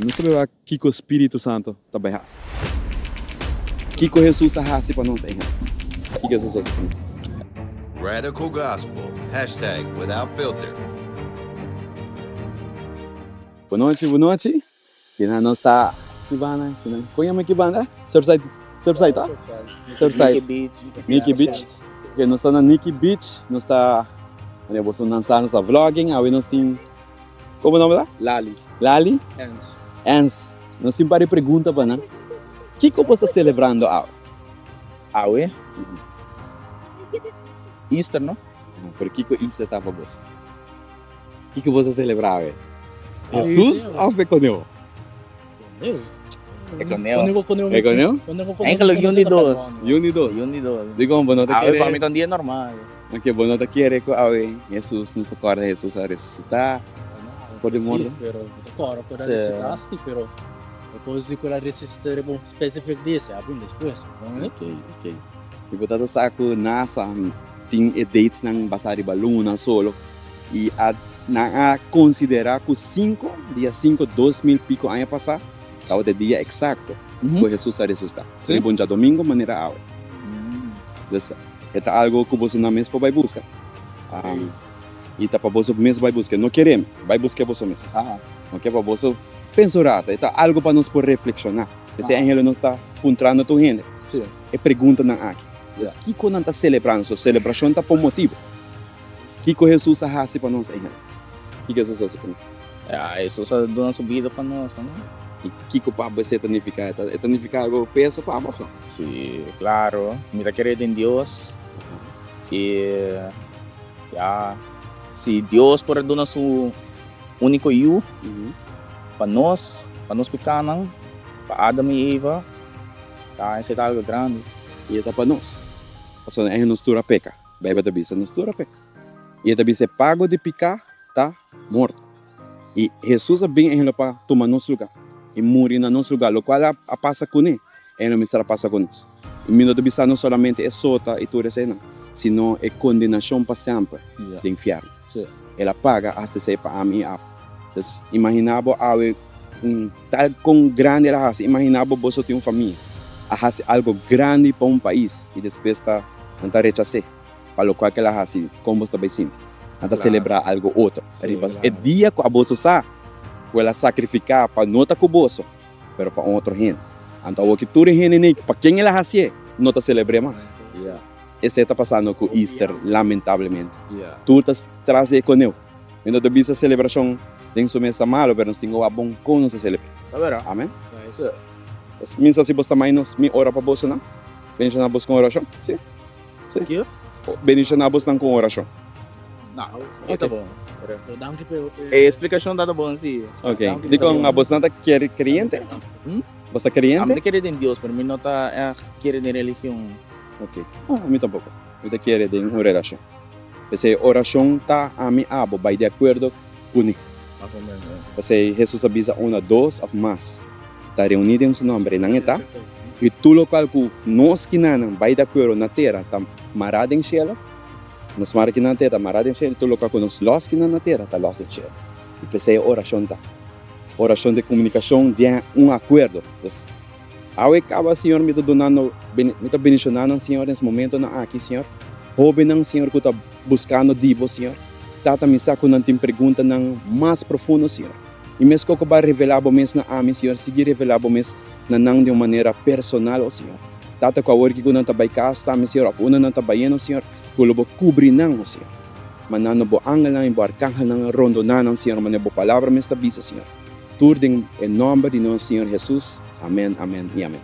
Nós sabemos que o Espírito Santo também faz. Que Jesus faz para nós, hein? Que Jesus faz para nós. Radical Gospel. #WithoutFilter. Boa noite, boa noite. Que nós está que banda, conhece que banda? Surfside, tá? Surfside. Nikki Beach. Que nós está na Nikki Beach, nós está, olha, você não sabe, nós está vlogging, aí nós tem, como o nome lá? Lali. Ans. Nós temos várias perguntas para nós. O que você está celebrando agora? Awe? Easter, no? Por que Easter está para você? O que você celebra agora? Jesus ou Peconeu? É com Neo. É Peconeu? É que lo unidos. Unidos. Unidos. Digo, bueno, te Awe, para quiere. mí es un día normal. Que bueno te quiere que hoy Jesús nos acorda Jesús a ressuscitar. Podemos Sì, però ancora per Sì. resistirsi, però così quella resistere con specific dice, quindi questo, no? Ok. Diputado Saco nasa tem dates ng basari baluna solo e na considerar que 5, 2000 pico ano passado, tao de dia exacto, foi Jesus a ressuscitar. Sim. Sim. Bom dia domingo, maneira aula. Então, é algo que você não mesmo vai buscar. E tá para você mesmo vai buscar. Não queremos, vai buscar você mesmo. Ok, para você pensar, é algo para nós por reflexionar. Esse angelo não está encontrando tua gente. Sim. É pergunta na aqui. Mas que que não está celebrando? Sua celebração está por motivo. Que Jesus faz para nós, angelo? Que Jesus faz para nós? Eso sa doon ang subida pa no, ano? E que para você significa? Significa algo peso para você? Sí, claro. Mira que en Dios. Y ya, si Dios por doon su único hijo para nós pecanang, para Adam e Eva, tá, isso é algo grande. E é para nós. Porque é nos tura peca. Bebe da bisa nos tura peca. E também se pago de pecar, tá morto. E Jesus é bem angelo para tomar nosso lugar. E morrer no nosso lugar, o qual a passa com ele. Ele não será passa conosco. E meu de bisa não somente é sota e tudo isso, sino é condenação para sempre Yeah. do inferno. Sim. Ela paga até ser para mim. Então, imaginava tal com grande ela faz. Imaginava você ter uma família. Faz algo grande para país e depois está rechazar. Para o qual ela faz, como você vai sentir. Anda Claro. celebrar algo outro. Sim, Mas claro. é dia que a bolsa sa, ela sacrificar para não estar com o bolso, mas para outro gente. Então o que tu gente para quem ela faz, não está celebrando mais. Yeah. Esse está passando com Easter, lamentavelmente. Yeah. Tu estás trazendo com ele. Então tu visa celebração, tem isso mesmo malo, mas nós temos a bom com nós celebrar. Tá vendo? Amém? Sim. Minsan si basta minus mi ora pa bolsa na. Benisya na boss com orasyon. Sim. Aqui? Benisya na boss ng com orasyon. Não, Ok. tá bom. Então, dá que eu Explicação dada bom sim. Ok. Di ko nga boss na ta creyente. Basta A creyente? mí te quiere en Dios, pero a mí no está quiere en religión. Ok. A mim tampouco. Eu te quero de uma oração. Kasi oração tá a mi abo by de acordo com ele. Kasi Jesus avisa una, dos of mas. Tá reunido em seu nome, nang ita. E tu local ku nós que nanang by de acordo na terra, tá marado em cielo. Nos mara que na terra, marado em cielo. Tu local ku nos los que na terra, tá los em cielo. E pensei oração tá. Oração de comunicação de acordo. Pues, ao acaba, Senhor, me donando, me está bendicionando, Senhor, nesse momento na aqui, Senhor. Hoje não, Senhor, que está buscando divo, Senhor. Tata me saco não tem pergunta não mais profunda, Senhor. E mesmo que eu vai revelar o mês na ami, Senhor, seguir revelar o mês na não de uma maneira personal, oh, Senhor. Tata com a hora que eu não está baicas, tá, Senhor, a una não está baiano, Senhor, que eu vou cobrir não, Senhor. Manano bo angel não, bo arcángel não, rondo não, Senhor, manano bo palavra me está bisa, Senhor. Tudo em nome de nosso Senhor Jesus. Amém, amém e amém.